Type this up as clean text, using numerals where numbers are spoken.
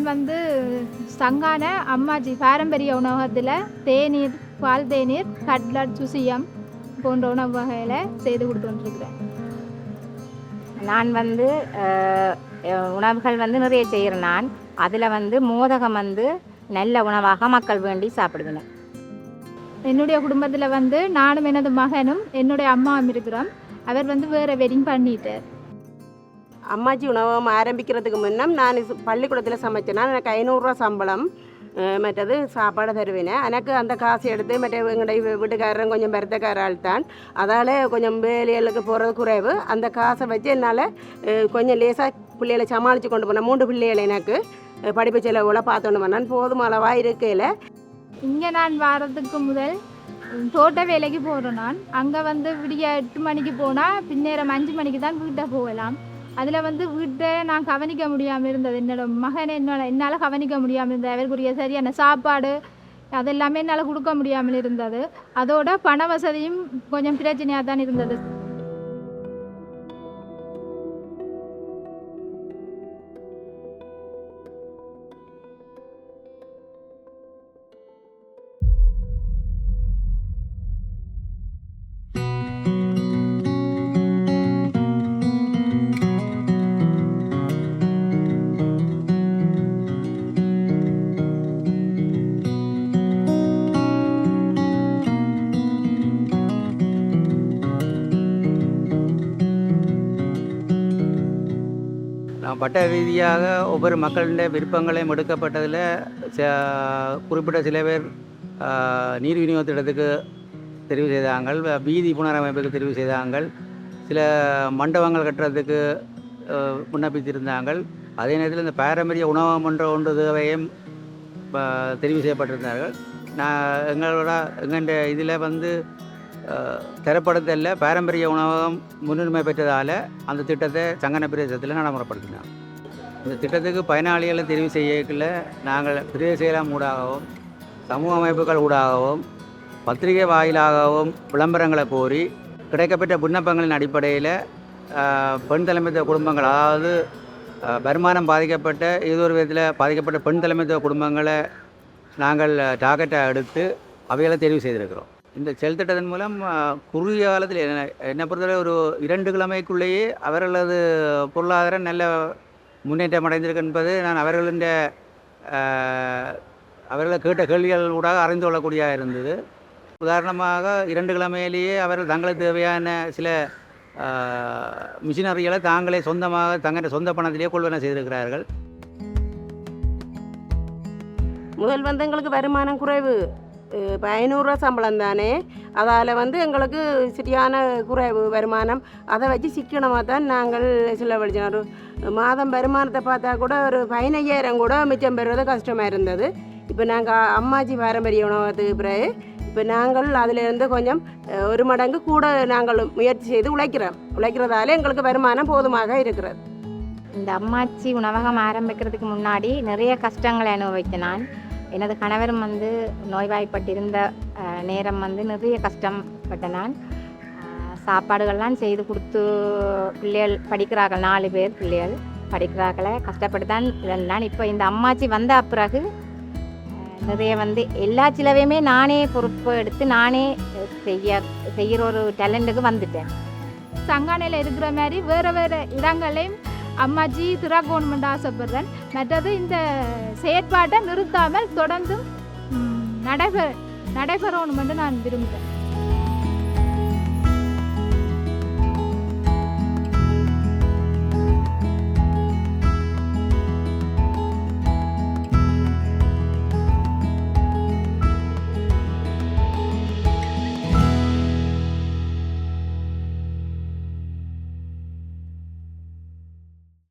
நான் சங்கான அம்மாஜி பாரம்பரிய உணவகத்தில் தேநீர், பால் தேநீர், கட்லட், சுசியம் போன்ற உணவு வகைகளை செய்து கொடுத்துருக்கிறேன். நான் உணவுகள் நிறைய செய்கிறேன். நான் அதில் மோதகம் நல்ல உணவாக மக்கள் வேண்டி சாப்பிடுவேன். என்னுடைய குடும்பத்தில் நானும் எனது மகனும் என்னுடைய அம்மாவும் இருக்கிறோம். அவர் வேறு வெட்டிங் பண்ணிட்டார். அம்மாச்சி உணவகம் ஆரம்பிக்கிறதுக்கு முன்னம் நான் பள்ளிக்கூடத்தில் சமைச்சேன்னா எனக்கு 500 ரூபா சம்பளம், மற்றது சாப்பாடு தருவேன். எனக்கு அந்த காசு எடுத்து எங்களுடைய வீட்டுக்காரரும் கொஞ்சம் பெருத்தக்காரால் தான், அதால் கொஞ்சம் வேலைகளுக்கு போகிறது குறைவு. அந்த காசை வச்சு என்னால் கொஞ்சம் லேசாக பிள்ளைகளை சமாளித்து கொண்டு போனேன். 3 பிள்ளைகளை எனக்கு படிப்பு செலவுல பார்த்தோன்னு பண்ணான். போதும் அளவாக இருக்கையில் இங்கே நான் வாரத்துக்கு முதல் தோட்ட வேலைக்கு போகிறேன். நான் அங்கே விடிய 8 மணிக்கு போனால் பின்னேரம் 5 மணிக்கு தான் வீட்டை போகலாம். அதில் வீட்டை நான் கவனிக்க முடியாமல் இருந்தது. என்னோட மகனை என்னால் கவனிக்க முடியாமல் இருந்தது. அவருக்குரிய சரியான சாப்பாடு அதெல்லாமே என்னால் கொடுக்க முடியாமல் இருந்தது. அதோட பண வசதியும் கொஞ்சம் பிரச்சனையாக தான் இருந்தது. பட்ட ரீதியாக ஒவ்வொரு மக்களுடைய விருப்பங்களையும் எடுக்கப்பட்டதில் குறிப்பிட்ட சில பேர் நீர் விநியோக திட்டத்துக்கு தெரிவு செய்தாங்கள், வீதி புனரமைப்புக்கு தெரிவு செய்தாங்கள், சில மண்டபங்கள் கட்டுறதுக்கு விண்ணப்பித்திருந்தாங்கள். அதே நேரத்தில் இந்த பாரம்பரிய உணவகம் ஒன்று தேவையும் தெரிவு செய்யப்பட்டிருந்தார்கள். எங்கள் இதில் தரப்படுத்தல பாரம்பரிய உணவகம் முன்னுரிமை பெற்றதால் அந்த திட்டத்தை சங்கன பிரதேசத்தில் நடைமுறைப்படுத்தினோம். இந்த திட்டத்துக்கு பயனாளிகளை தெரிவு செய்யக்குள்ள நாங்கள் பிரதேச செயலம் ஊடாகவும் சமூக அமைப்புகள் ஊடாகவும் பத்திரிகை வாயிலாகவும் விளம்பரங்களை கோரி கிடைக்கப்பட்ட விண்ணப்பங்களின் அடிப்படையில் பெண் தலைமைத்துவ குடும்பங்கள், அதாவது வருமானம் பாதிக்கப்பட்ட ஏதோ ஒரு விதத்தில் பாதிக்கப்பட்ட பெண் தலைமைத்துவ குடும்பங்களை நாங்கள் டார்கெட்டாக எடுத்து அவைகளை தெரிவு செய்திருக்கிறோம். இந்த செயல் திட்டத்தின் மூலம் குறுகிய காலத்தில் என்னை பொறுத்தவரை ஒரு 2 கிழமைக்குள்ளேயே அவர்களது பொருளாதாரம் நல்ல முன்னேற்றம் அடைந்திருக்கு என்பது நான் அவர்களை கேட்ட கேள்விகள் கூட அறிந்து கொள்ளக்கூடியதாக இருந்தது. உதாரணமாக 2 கிழமையிலேயே அவர்கள் தங்களுக்கு தேவையான சில மிஷினரிகளை தாங்களே சொந்தமாக தங்களுடைய சொந்த பணத்திலேயே கொள்வனை செய்திருக்கிறார்கள். முதல் எங்களுக்கு வருமானம் குறைவு, இப்போ 500 ரூபா சம்பளம் தானே, அதால் எங்களுக்கு சரியான குறைவு வருமானம். அதை வச்சு சிக்கனமாக தான் நாங்கள் செலவழிச்சோம். ஒரு மாதம் வருமானத்தை பார்த்தா கூட ஒரு 15,000 கூட மிச்சம் பெறுவது கஷ்டமாக இருந்தது. இப்போ நாங்கள் அம்மாச்சி பாரம்பரிய உணவகத்துக்கு பிறகு இப்போ நாங்கள் அதிலிருந்து கொஞ்சம் 1 மடங்கு கூட நாங்கள் முயற்சி செய்து உழைக்கிறதால எங்களுக்கு வருமானம் போதுமாக இருக்கிறது. இந்த அம்மாச்சி உணவகம் ஆரம்பிக்கிறதுக்கு முன்னாடி நிறைய கஷ்டங்களை அனுபவித்தேன். நான் எனது கணவரும் நோய்வாய்ப்பட்டிருந்த நேரம் நிறைய கஷ்டப்பட்ட நான் சாப்பாடுகள்லாம் செய்து கொடுத்து பிள்ளைகள் படிக்கிறார்கள், 4 பேர் பிள்ளைகள் படிக்கிறார்களை கஷ்டப்பட்டு தான் இருந்தான். இப்போ இந்த அம்மாச்சி வந்த பிறகு நிறைய எல்லா சிலவையுமே நானே பொறுப்பு எடுத்து நானே செய்கிற ஒரு டேலண்ட்டுக்கு வந்துட்டேன். சங்கானையில் இருக்கிற மாதிரி வேறு இடங்களையும் அம்மாச்சி திறக்கணுமென்று ஆசைப்படுறேன். மற்றது இந்த செயற்பாட்டை நிறுத்தாமல் தொடர்ந்தும் நடைபெறணுமென்று நான் விரும்புகிறேன்.